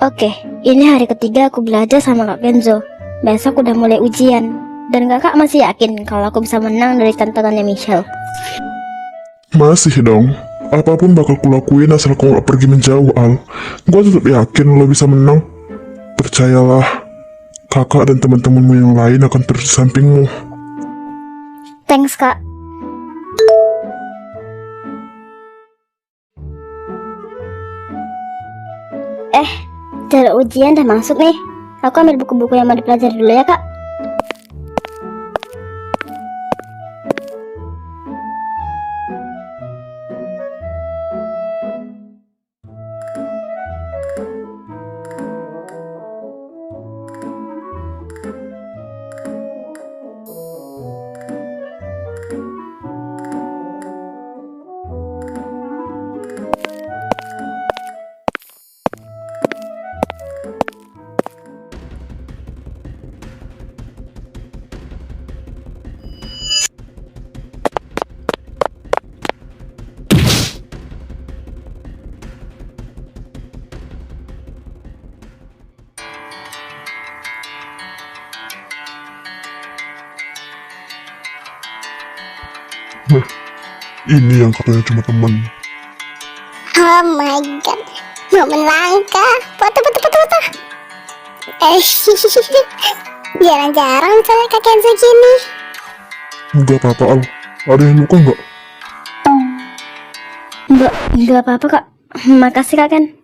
Oke, ini hari ketiga aku belajar sama Kak Kenzo. Besok udah mulai ujian. Dan kakak masih yakin kalau aku bisa menang dari tantangannya Michelle? Masih dong. Apapun bakal kulakuin asal kau gak pergi menjauh, Al. Gua tetap yakin lo bisa menang. Percayalah, kakak dan teman-temanmu yang lain akan terus di sampingmu. Thanks, Kak. Jadwal ujian udah masuk nih. Aku ambil buku-buku yang mau dipelajari dulu ya, Kak. Ini yang katanya cuma teman. Oh my god, momen langka. Foto. Jarang-jarang misalnya Kak Kenzo gini. Enggak apa-apa, Al. Ada yang luka nggak? Enggak apa-apa, Kak. Makasih, Kak Ken.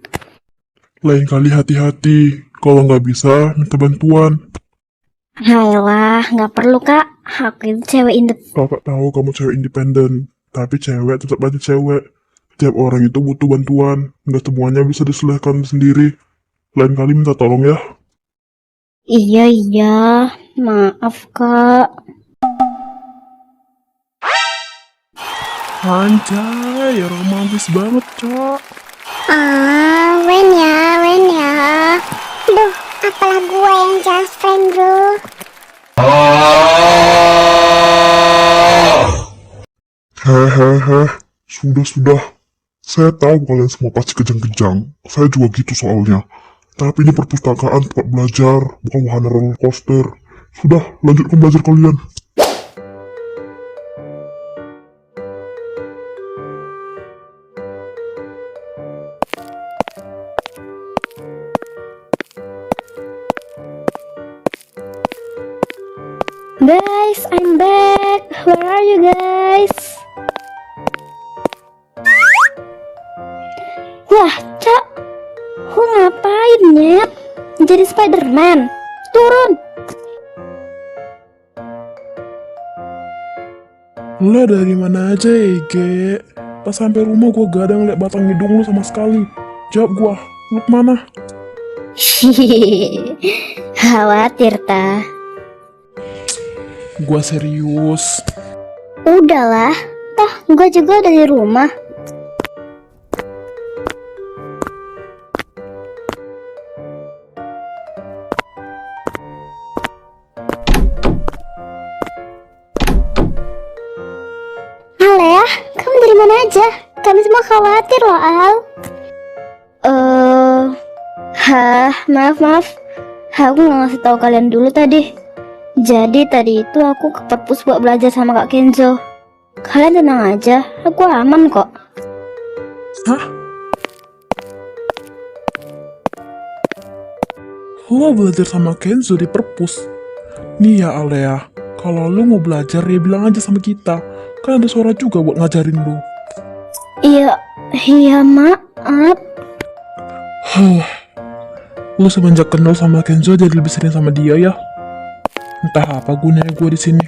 Lain kali hati-hati. Kalau nggak bisa, minta bantuan. Ayolah, nggak perlu, Kak. Aku itu cewek Kakak tahu kamu cewek independen. Tapi cewek tetap aja cewek. Tiap orang itu butuh bantuan. Nggak semuanya bisa diselesaikan sendiri. Lain kali minta tolong ya. Iya. Maaf, Kak. Anjay, romantis banget, Cok. Wen ya. Duh, apalah gue yang just friend bro. Hehehe, sudah. Saya tahu kalian semua pasti kejang-kejang. Saya juga gitu soalnya. Tapi ini perpustakaan tempat belajar, bukan wahana roller coaster. Sudah, lanjutkan belajar kalian. Guys, I'm back. Where are you guys? Wah, Cak. Lu ngapain, Nyet? Jadi Spider-Man? Turun. Lo dari mana aja, Ege? Pas sampai rumah gua gak ada ngeliat batang hidung lu sama sekali. Jawab gua, lu kemana? Hihihi. Khawatir, ta. Gua serius. Udahlah. Toh, gua juga udah di rumah. Alea, kamu dari mana aja? Kami semua khawatir loh, Al. Maaf. Aku nggak ngasih tahu kalian dulu tadi. Jadi tadi itu aku ke perpus buat belajar sama Kak Kenzo. Kalian tenang aja, aku aman kok. Hah? Lo belajar sama Kenzo di perpus? Nih ya Alea, kalau lu mau belajar ya bilang aja sama kita. Kan ada suara juga buat ngajarin lu. Iya maaf. Lu semenjak kenal sama Kenzo jadi lebih sering sama dia ya? Entah apa gunanya gue di sini.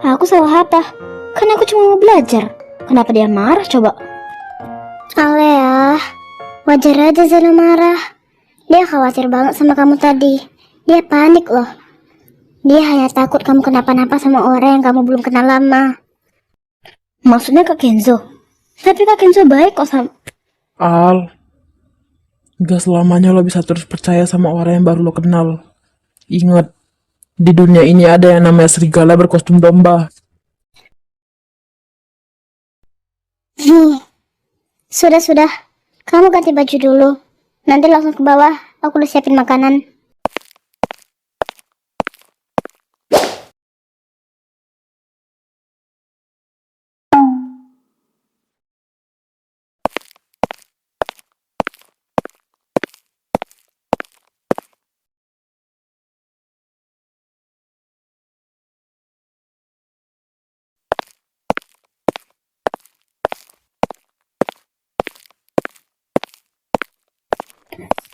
Aku salah apa? Kan aku cuma mau belajar. Kenapa dia marah coba? Alea, wajar aja Zana marah. Dia khawatir banget sama kamu tadi. Dia panik loh. Dia hanya takut kamu kenapa-napa sama orang yang kamu belum kenal lama. Maksudnya Kak Kenzo? Tapi Kak Kenzo baik kok sama... Al, gak selamanya lo bisa terus percaya sama orang yang baru lo kenal. Ingat, di dunia ini ada yang namanya serigala berkostum domba. Sudah. Kamu ganti baju dulu. Nanti langsung ke bawah. Aku udah siapin makanan.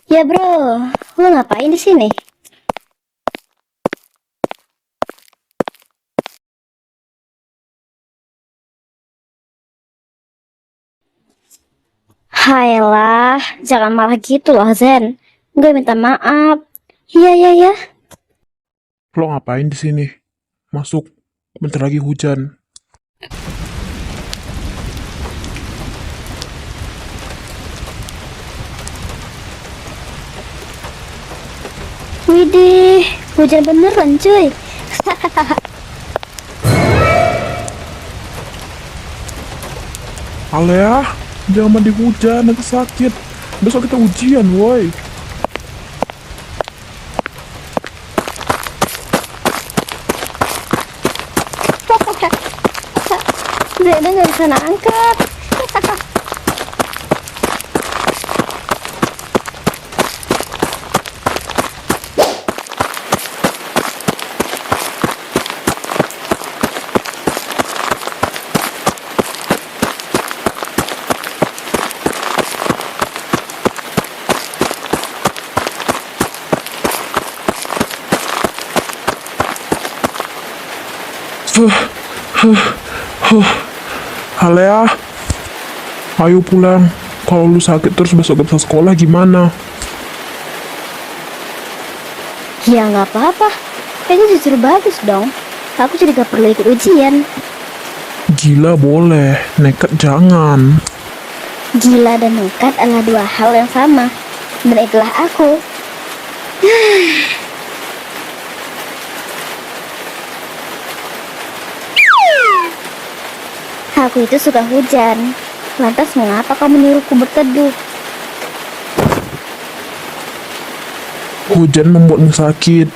Ya bro, lu ngapain di sini? Hailah, jangan marah gitu loh Zen. Gue minta maaf. Iya, iya, iya. Lo ngapain di sini? Masuk, bentar lagi hujan. Widih, hujan beneran cuy. Alea, jangan mandi hujan, nanti sakit. Besok kita ujian, woi. Zena nggak bisa nangkep. Alea, ayo pulang. Kalau lu sakit terus besok gak bisa sekolah gimana? Ya nggak apa-apa. Kayaknya justru bagus dong. Aku jadi gak perlu ikut ujian. Gila boleh, nekat jangan. Gila dan nekat adalah dua hal yang sama. Dan itulah aku. Aku itu suka hujan. Lantas mengapa kau menyuruhku berteduh? Hujan membuatmu sakit.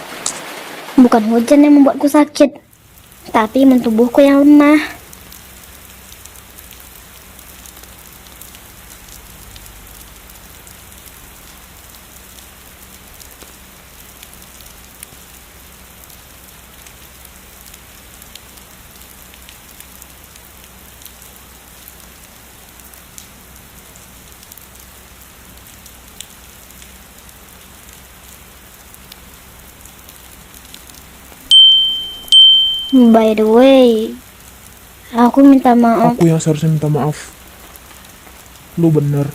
Bukan hujan yang membuatku sakit, tapi mentubuhku yang lemah. By the way, aku minta maaf. Aku yang seharusnya minta maaf. Lu bener.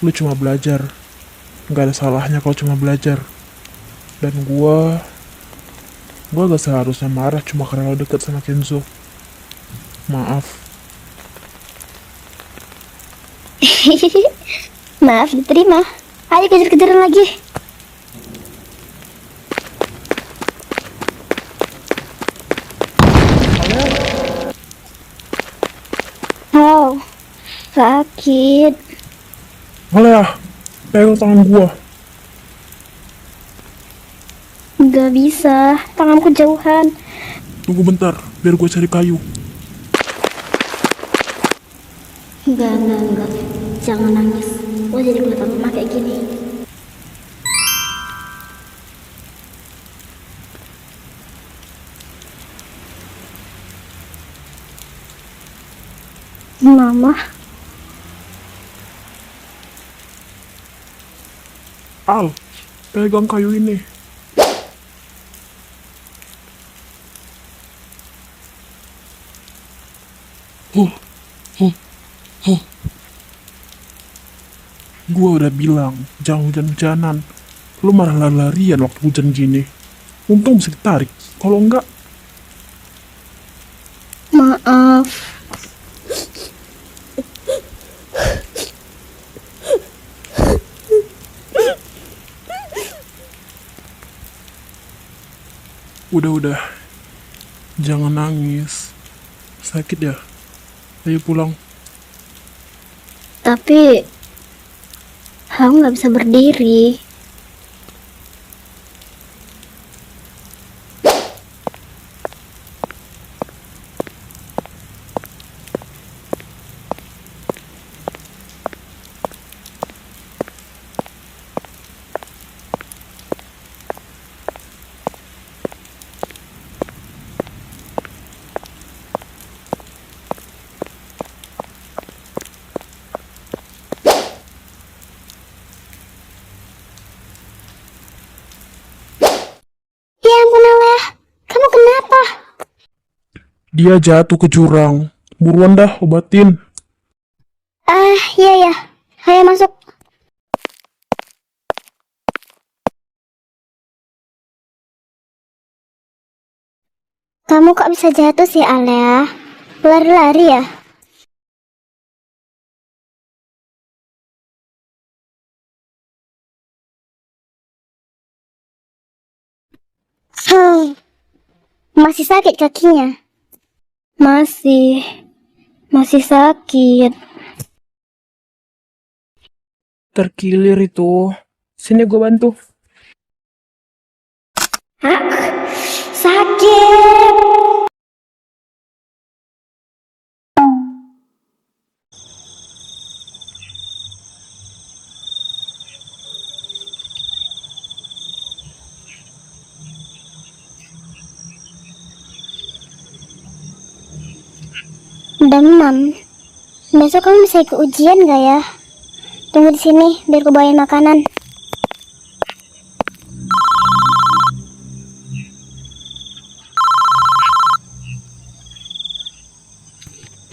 Lu cuma belajar. Gak ada salahnya kalau cuma belajar. Dan gua gak seharusnya marah cuma karena lo deket sama Kenzo. Maaf. Maaf diterima. Ayo kejar-kejaran lagi. Oh, sakit. Alea, pegang tangan gua. Gak bisa, tanganku jauhan. Tunggu bentar, biar gua cari kayu. Enggak. Jangan nangis. Lo jadi kelihatan lemah kayak gini. Mama, Al, pegang kayu ini. Gua udah bilang, jangan hujan-hujanan. Lu malah lari-larian waktu hujan gini. Untung bisa ditarik. Kalau enggak, maaf. udah. Jangan nangis. Sakit ya? Ayo pulang. Tapi Aku nggak bisa berdiri. Ya ampun Allah, kamu kenapa? Dia jatuh ke jurang. Buruan dah, obatin. Iya ya, ayo masuk. Kamu kok bisa jatuh sih, Alea? Lari-lari ya? Masih sakit kakinya? Masih sakit. Terkilir itu. Sini gue bantu. Sakit. Demam. Besok kamu bisa ikut ujian gak ya? Tunggu di sini biar aku bawain makanan.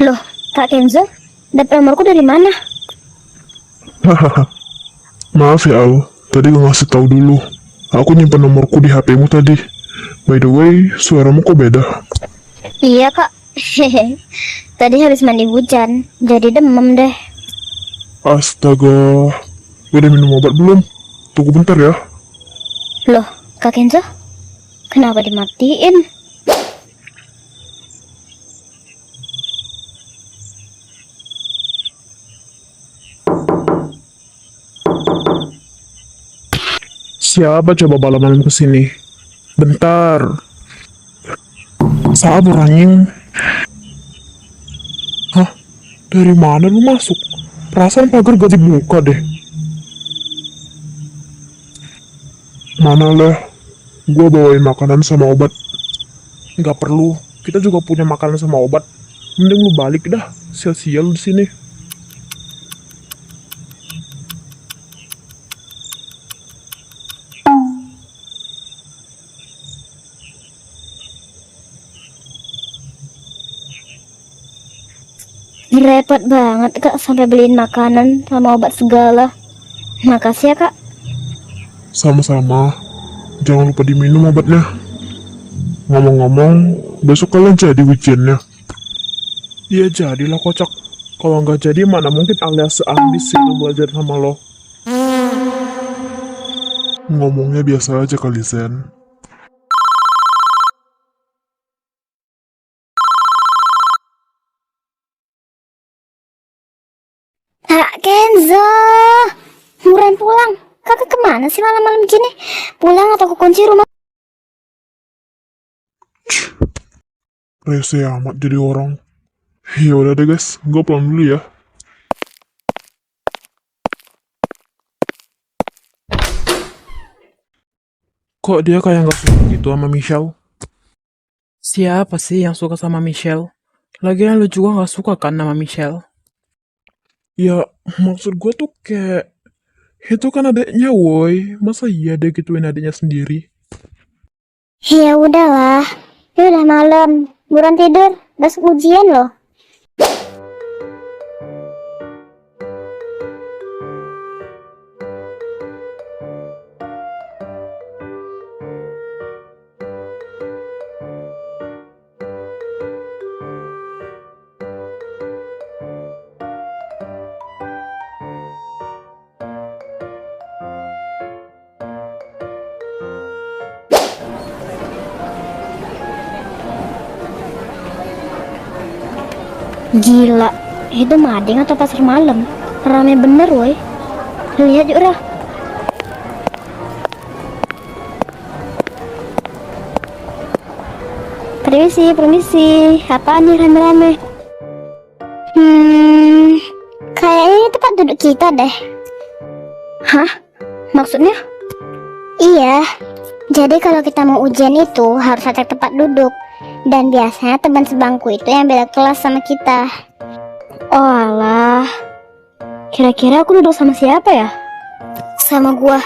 Loh, Kak Kenzo, dapet nomorku dari mana? Maaf ya Al, tadi gak ngasih tahu dulu. Aku nyimpan nomorku di HP-mu tadi. By the way, suaramu kok beda? Iya, Kak. Tadi habis mandi hujan, jadi demam deh. Astaga, udah minum obat belum? Tunggu bentar ya. Loh, Kak Kenzo, kenapa dimatiin? Siapa coba malam-malam kesini? Bentar. Sabar anjing. Hah? Dari mana lu masuk? Perasaan pagar gak dibuka deh. Mana lah? Gua bawain makanan sama obat. Nggak perlu. Kita juga punya makanan sama obat. Mending lu balik dah. Sia-sia lu di sini. Repot banget, Kak, sampai beliin makanan sama obat segala. Makasih ya, Kak. Sama-sama. Jangan lupa diminum obatnya. Ngomong-ngomong, besok kalian jadi ujiannya. Iya jadilah kocak. Kalau nggak jadi mana mungkin alias seambis itu belajar sama lo. Ngomongnya biasa aja kali Zen. Kak Kenzo, buruan pulang. Kakak kemana sih malam-malam gini? Pulang atau aku kunci rumah? Rese amat jadi orang. Ya udah deh guys, gue pulang dulu ya. Kok dia kayak nggak suka gitu sama Michelle? Siapa sih yang suka sama Michelle? Lagian lu juga nggak suka kan sama Michelle? Ya, maksud gue tuh kayak itu kan adeknya woi. Masa iya dia gituin adeknya sendiri? Ya udahlah, ini udah malam. Buruan tidur, besok ujian loh. Gila, itu mading atau pasar malam? Rame bener, woi. Lihat yuk, Ra. Permisi, permisi. Apaan nih rame-rame? Kayaknya ini tempat duduk kita deh. Hah? Maksudnya? Iya. Jadi kalau kita mau ujian itu harus cari tempat duduk. Dan biasanya teman sebangku itu yang beda kelas sama kita. Oh alah. Kira-kira aku duduk sama siapa ya? Sama gua.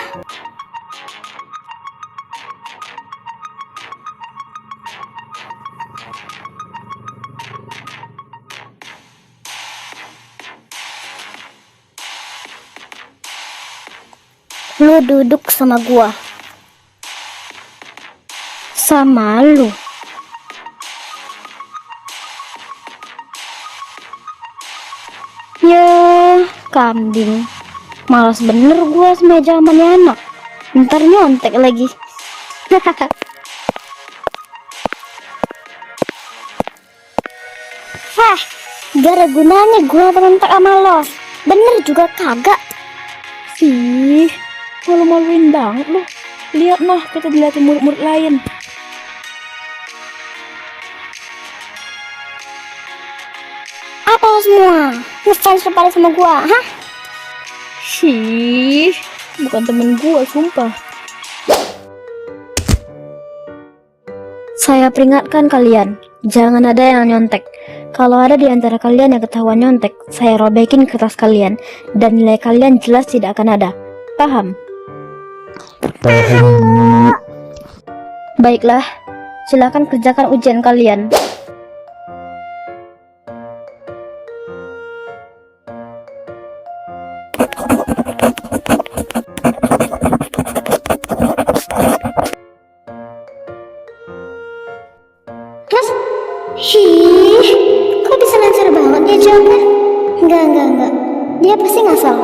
Lu duduk sama gua. Sama lu. Ya, kambing. Malas bener gua semeja sama nih anak. Ntar nyontek lagi. Hah, gak ada gunanya gua bentak sama lo. Bener juga kagak. Ih, malu-maluin banget lu. Lihat nah, kita dilihatin murid-murid lain. Apa lo semua? Ngefans pada sama gua, hah? Shih, bukan temen gua, sumpah. Saya peringatkan kalian, jangan ada yang nyontek. Kalau ada di antara kalian yang ketahuan nyontek, saya robekin kertas kalian dan nilai kalian jelas tidak akan ada. Paham? Paham. Baiklah, silakan kerjakan ujian kalian. Mas, kok bisa lancar banget dia jawabnya? Enggak. Dia pasti ngasal.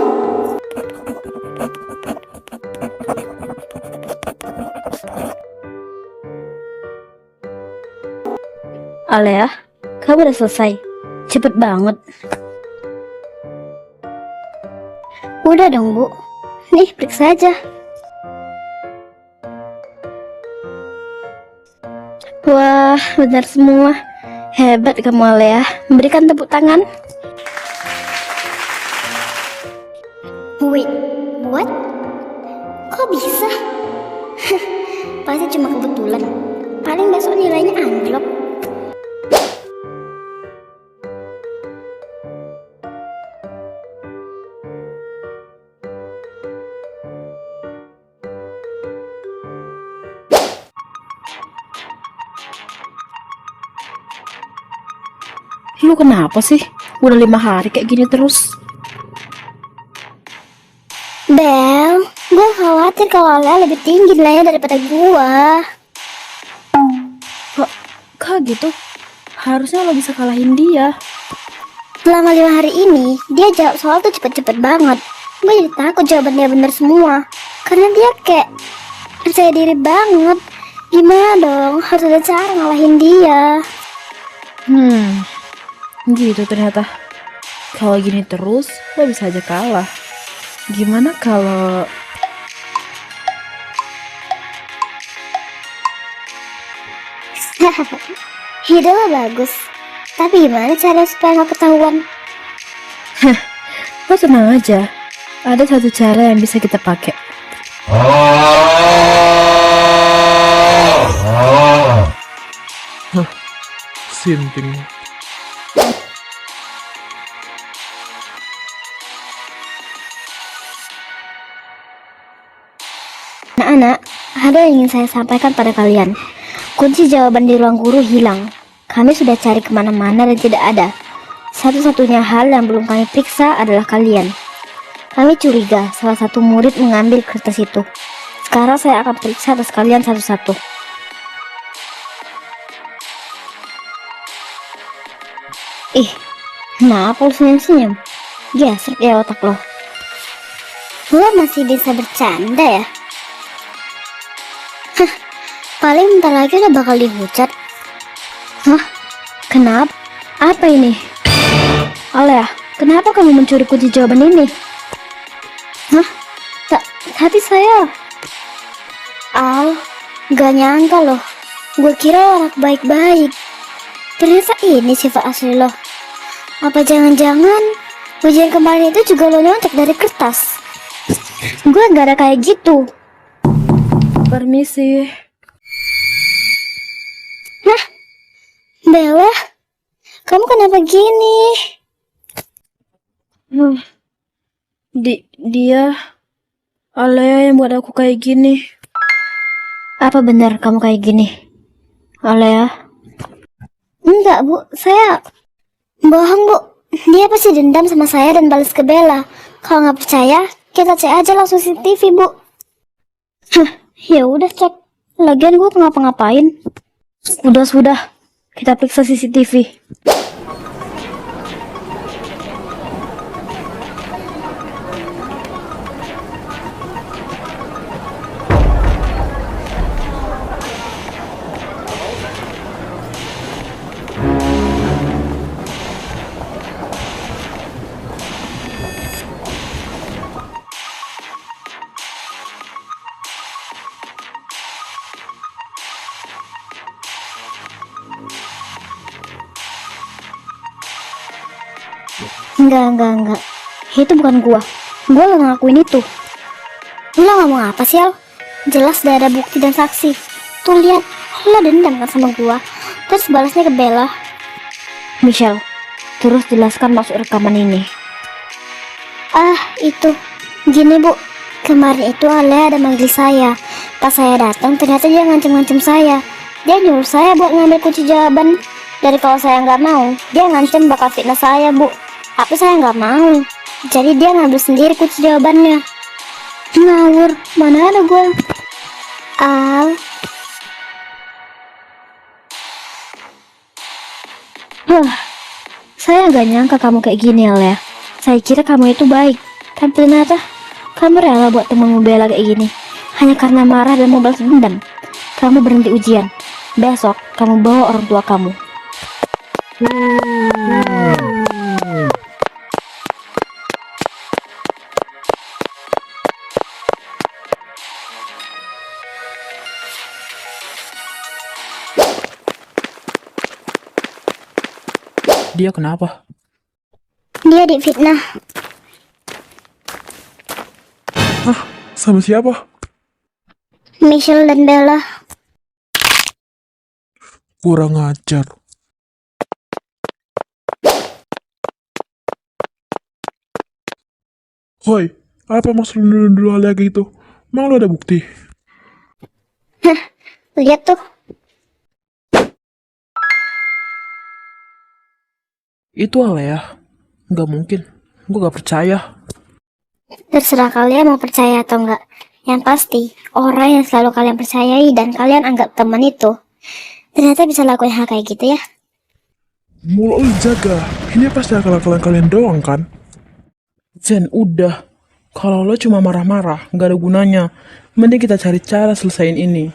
Alea, kamu udah selesai. Cepet banget. Udah dong, Bu. Nih, periksa aja. Wah, benar semua. Hebat kamu, Alea. Berikan tepuk tangan. Wait, what? Kok bisa? Pasti cuma kebetulan. Paling besok nilainya anjlok. Lu kenapa sih? Udah 5 hari kayak gini terus. Bel, gue khawatir kalau Alea lebih tinggi nilainya daripada gua. Kok gitu? Harusnya lo bisa kalahin dia. Selama 5 hari ini, dia jawab soal tuh cepet-cepet banget. Gue jadi takut jawaban dia bener semua. Karena dia kayak percaya diri banget. Gimana dong? Harus ada cara ngalahin dia. Gitu ternyata. Kalau gini terus, lo bisa aja kalah. Gimana kalau... Ide lo bagus. Tapi gimana cara supaya gak ketahuan? Lo tenang aja. Ada satu cara yang bisa kita pakai. Sinting. Anak-anak, ada yang ingin saya sampaikan pada kalian. Kunci jawaban di ruang guru hilang. Kami sudah cari kemana-mana dan tidak ada. Satu-satunya hal yang belum kami periksa adalah kalian. Kami curiga salah satu murid mengambil kertas itu. Sekarang saya akan periksa atas kalian satu-satu. Ih, kenapa lu senyum-senyum? Gesrek ya otak lo. Lo masih bisa bercanda ya? Hah, paling bentar lagi udah bakal dihujat. Hah? Kenapa? Apa ini? Alea, kenapa kamu mencuri kunci jawaban ini? Hah? hati saya. Al, gak nyangka loh. Gue kira orang baik-baik. Ternyata ini sifat asli lo. Apa jangan-jangan ujian kemarin itu juga lo nyontek dari kertas? Gue gak ada kayak gitu. Permisi. Bella, kamu kenapa gini? Dia Alea yang buat aku kayak gini. Apa benar kamu kayak gini, Alea? Enggak, Bu. Saya bohong, Bu. Dia pasti dendam sama saya dan balas ke Bella. Kalau nggak percaya, kita cek aja langsung CCTV, Bu. Ya udah cek. Lagian gue ngapa-ngapain. Sudah. Kita periksa CCTV. Enggak. Itu bukan gua. Gua gak ngelakuin itu. Lo ngomong apa sih, Al? Jelas gak ada bukti dan saksi. Tuh lihat, lo dendam kan sama gua. Terus balasnya ke Bella. Michelle, terus jelaskan maksud rekaman ini. Itu. Gini, Bu. Kemarin itu Alea ada manggil saya. Pas saya datang, ternyata dia ngancem-ngancem saya. Dia nyuruh saya buat ngambil kunci jawaban. Dari kalau saya nggak mau, dia ngancem bakal fitnah saya, Bu. Tapi saya nggak mau. Jadi dia ngambil sendiri kunci jawabannya. Ngawur, mana ada gue. Al. Saya nggak nyangka kamu kayak gini, Al ya. Saya kira kamu itu baik. Tapi ternyata kamu rela buat temanmu Bella kayak gini. Hanya karena marah dan mau balas dendam. Kamu berhenti ujian. Besok kamu bawa orang tua kamu. Dia kenapa? Dia difitnah. Sama siapa? Michelle dan Bella. Kurang ajar. Woi, apa maksud lu dulu Alea kayak gitu? Emang lu ada bukti? Lihat tuh. Itu Alea? Nggak mungkin. Gue gak percaya. Terserah kalian mau percaya atau enggak. Yang pasti, orang yang selalu kalian percayai dan kalian anggap teman itu, ternyata bisa lakuin hal kayak gitu ya. Mulut lu jaga. Ini pasti akal-akalan kalian doang kan? Zen, udah. Kalau lo cuma marah-marah, nggak ada gunanya. Mending kita cari cara selesain ini.